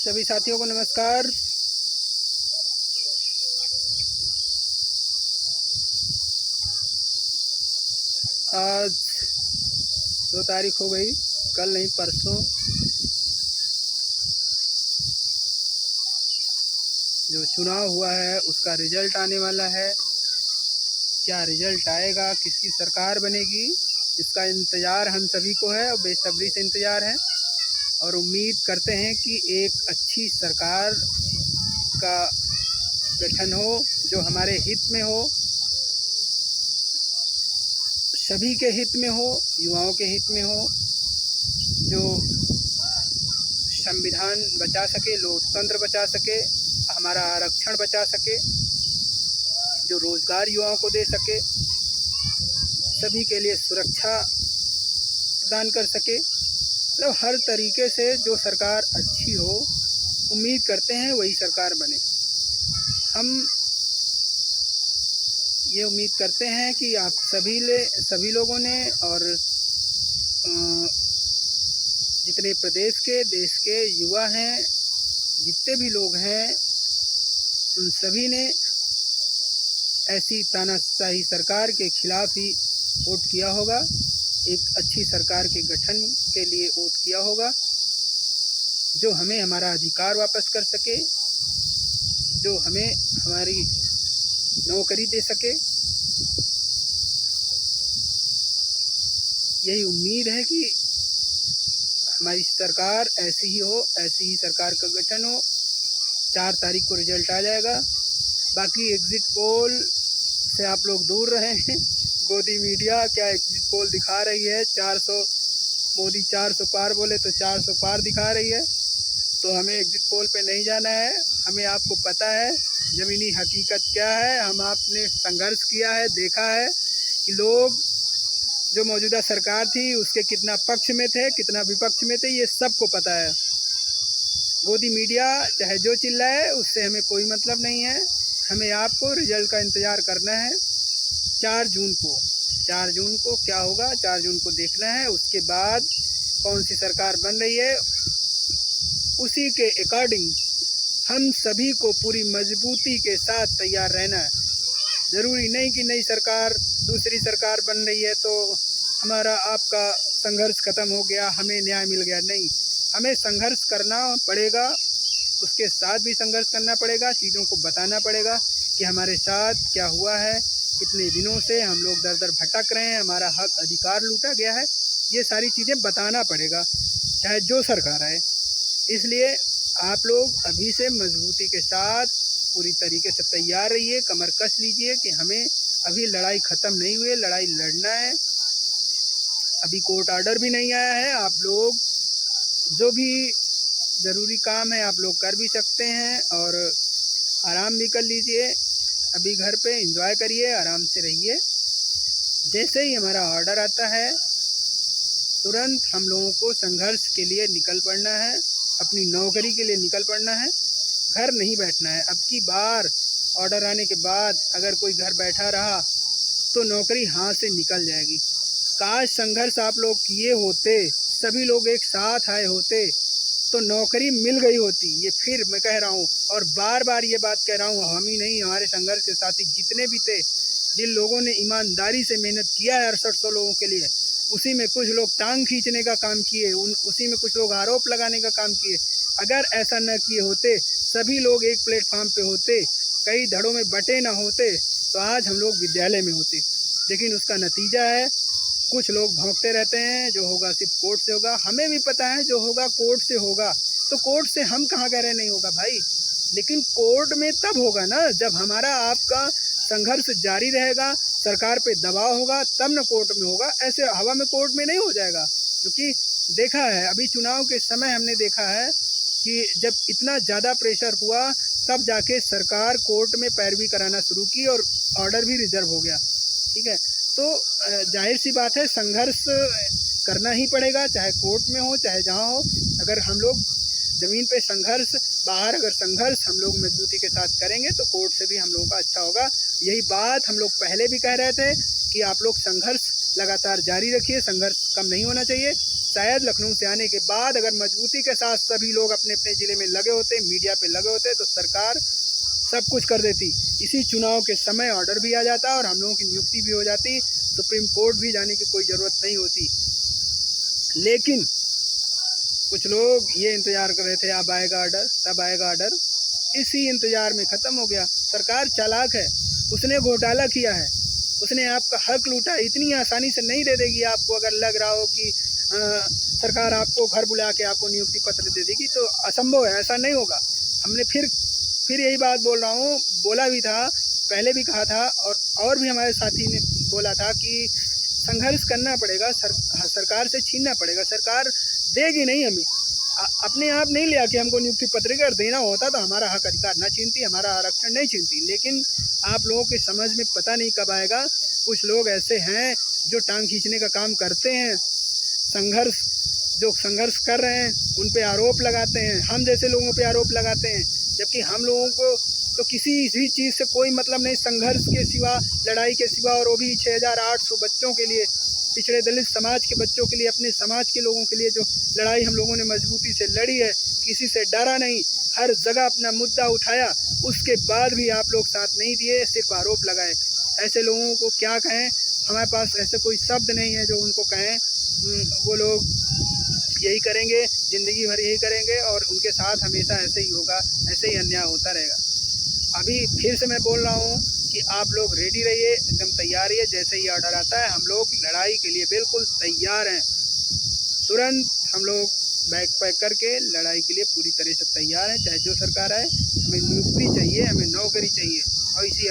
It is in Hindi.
सभी साथियों को नमस्कार। आज 2 तारीख हो गई, कल नहीं परसों जो चुनाव हुआ है उसका रिजल्ट आने वाला है। क्या रिजल्ट आएगा, किसकी सरकार बनेगी, इसका इंतज़ार हम सभी को है और बेसब्री से इंतज़ार है और उम्मीद करते हैं कि एक अच्छी सरकार का गठन हो जो हमारे हित में हो, सभी के हित में हो, युवाओं के हित में हो, जो संविधान बचा सके, लोकतंत्र बचा सके, हमारा आरक्षण बचा सके, जो रोज़गार युवाओं को दे सके, सभी के लिए सुरक्षा प्रदान कर सके, मतलब हर तरीके से जो सरकार अच्छी हो, उम्मीद करते हैं वही सरकार बने। हम ये उम्मीद करते हैं कि आप सभी लोगों ने और जितने प्रदेश के, देश के युवा हैं, जितने भी लोग हैं, उन सभी ने ऐसी तानाशाही सरकार के खिलाफ ही वोट किया होगा। एक अच्छी सरकार के गठन के लिए वोट किया होगा जो हमें हमारा अधिकार वापस कर सके, जो हमें हमारी नौकरी दे सके। यही उम्मीद है कि हमारी सरकार ऐसी ही हो, ऐसी ही सरकार का गठन हो। 4 तारीख को रिजल्ट आ जाएगा। बाकी एग्ज़िट पोल से आप लोग दूर रहें। गोदी मीडिया क्या एग्ज़िट पोल दिखा रही है, 400 मोदी 400 पार बोले तो 400 पार दिखा रही है, तो हमें एग्ज़िट पोल पे नहीं जाना है। हमें आपको पता है ज़मीनी हकीकत क्या है। हम आपने संघर्ष किया है, देखा है कि लोग जो मौजूदा सरकार थी उसके कितना पक्ष में थे, कितना विपक्ष में थे, ये सबको पता है। गोदी मीडिया चाहे जो चिल्लाए उससे हमें कोई मतलब नहीं है। हमें आपको रिजल्ट का इंतज़ार करना है। 4 जून को क्या होगा, 4 जून को देखना है। उसके बाद कौन सी सरकार बन रही है उसी के अकॉर्डिंग हम सभी को पूरी मजबूती के साथ तैयार रहना है। ज़रूरी नहीं कि नई सरकार, दूसरी सरकार बन रही है तो हमारा आपका संघर्ष ख़त्म हो गया, हमें न्याय मिल गया। नहीं, हमें संघर्ष करना पड़ेगा, उसके साथ भी संघर्ष करना पड़ेगा, चीज़ों को बताना पड़ेगा कि हमारे साथ क्या हुआ है, कितने दिनों से हम लोग दर दर भटक रहे हैं, हमारा हक अधिकार लूटा गया है। ये सारी चीज़ें बताना पड़ेगा चाहे जो सरकार आए। इसलिए आप लोग अभी से मजबूती के साथ पूरी तरीके से तैयार रहिए, कमर कस लीजिए कि हमें अभी लड़ाई ख़त्म नहीं हुई है, लड़ाई लड़ना है। अभी कोर्ट ऑर्डर भी नहीं आया है। आप लोग जो भी ज़रूरी काम है आप लोग कर भी सकते हैं और आराम भी कर लीजिए। अभी घर पे एंजॉय करिए, आराम से रहिए। जैसे ही हमारा ऑर्डर आता है तुरंत हम लोगों को संघर्ष के लिए निकल पड़ना है, अपनी नौकरी के लिए निकल पड़ना है, घर नहीं बैठना है। अब की बार ऑर्डर आने के बाद अगर कोई घर बैठा रहा तो नौकरी हाथ से निकल जाएगी। काश संघर्ष आप लोग किए होते, सभी लोग एक साथ आए होते तो नौकरी मिल गई होती। ये फिर मैं कह रहा हूँ और बार बार ये बात कह रहा हूँ, हम ही नहीं, हमारे संघर्ष के साथी जितने भी थे, जिन लोगों ने ईमानदारी से मेहनत किया है 6800 लोगों के लिए, उसी में कुछ लोग टांग खींचने का काम किए, उसी में कुछ लोग आरोप लगाने का काम किए। अगर ऐसा न किए होते, सभी लोग एक प्लेटफॉर्म पे होते, कई धड़ों में बटे ना होते, तो आज हम लोग विद्यालय में होते। लेकिन उसका नतीजा है कुछ लोग भौंकते रहते हैं, जो होगा सिर्फ कोर्ट से होगा। हमें भी पता है जो होगा कोर्ट से होगा, तो कोर्ट से हम कहाँ कह रहे नहीं होगा भाई, लेकिन कोर्ट में तब होगा ना जब हमारा आपका संघर्ष जारी रहेगा, सरकार पे दबाव होगा, तब न कोर्ट में होगा। ऐसे हवा में कोर्ट में नहीं हो जाएगा। क्योंकि देखा है अभी चुनाव के समय हमने देखा है कि जब इतना ज़्यादा प्रेशर हुआ तब जाके सरकार कोर्ट में पैरवी कराना शुरू की और ऑर्डर भी रिजर्व हो गया। ठीक है, तो जाहिर सी बात है संघर्ष करना ही पड़ेगा, चाहे कोर्ट में हो चाहे जहाँ हो। अगर हम लोग ज़मीन पे संघर्ष, बाहर अगर संघर्ष हम लोग मजबूती के साथ करेंगे तो कोर्ट से भी हम लोगों का अच्छा होगा। यही बात हम लोग पहले भी कह रहे थे कि आप लोग संघर्ष लगातार जारी रखिए, संघर्ष कम नहीं होना चाहिए। शायद लखनऊ से आने के बाद अगर मजबूती के साथ सभी लोग अपने अपने ज़िले में लगे होते, मीडिया पे लगे होते, तो सरकार सब कुछ कर देती। इसी चुनाव के समय ऑर्डर भी आ जाता और हम लोगों की नियुक्ति भी हो जाती, सुप्रीम कोर्ट भी जाने की कोई ज़रूरत नहीं होती। लेकिन कुछ लोग ये इंतज़ार कर रहे थे, अब आएगा ऑर्डर, तब आएगा ऑर्डर, इसी इंतज़ार में ख़त्म हो गया। सरकार चालाक है, उसने घोटाला किया है, उसने आपका हक लूटा। इतनी आसानी से नहीं दे देगी आपको। अगर लग रहा हो कि सरकार आपको घर बुला के आपको नियुक्ति पत्र दे देगी, तो असंभव है, ऐसा नहीं होगा। हमने फिर यही बात बोल रहा हूँ, बोला भी था, पहले भी कहा था, और भी हमारे साथी ने बोला था कि संघर्ष करना पड़ेगा, सरकार से छीनना पड़ेगा। सरकार देगी नहीं हमें, अपने आप नहीं ले आके हमको नियुक्ति पत्र अगर देना होता तो हमारा हक अधिकार ना छीनती, हमारा आरक्षण नहीं छीनती। लेकिन आप लोगों के समझ में पता नहीं कब आएगा। कुछ लोग ऐसे हैं जो टांग खींचने का काम करते हैं, जो संघर्ष कर रहे हैं उन पे आरोप लगाते हैं, हम जैसे लोगों पे आरोप लगाते हैं, जबकि हम लोगों को तो किसी भी चीज़ से कोई मतलब नहीं, संघर्ष के सिवा, लड़ाई के सिवा, और वो भी 6800 बच्चों के लिए, पिछड़े दलित समाज के बच्चों के लिए, अपने समाज के लोगों के लिए जो लड़ाई हम लोगों ने मजबूती से लड़ी है, किसी से डरा नहीं, हर जगह अपना मुद्दा उठाया। उसके बाद भी आप लोग साथ नहीं दिए, सिर्फ आरोप लगाए। ऐसे लोगों को क्या कहें, हमारे पास ऐसे कोई शब्द नहीं है जो उनको कहें। वो लोग यही करेंगे, ज़िंदगी भर यही करेंगे, और उनके साथ हमेशा ऐसे ही होगा, ऐसे ही अन्याय होता रहेगा। अभी फिर से मैं बोल रहा हूँ कि आप लोग रेडी रहिए, एकदम तैयार रहिए। जैसे ही ऑर्डर आता है, हम लोग लड़ाई के लिए बिल्कुल तैयार हैं। तुरंत हम लोग बैग पैक करके लड़ाई के लिए पूरी तरह से तैयार हैं, चाहे जो सरकार आए। हमें नियुक्ति चाहिए, हमें नौकरी चाहिए, और इसी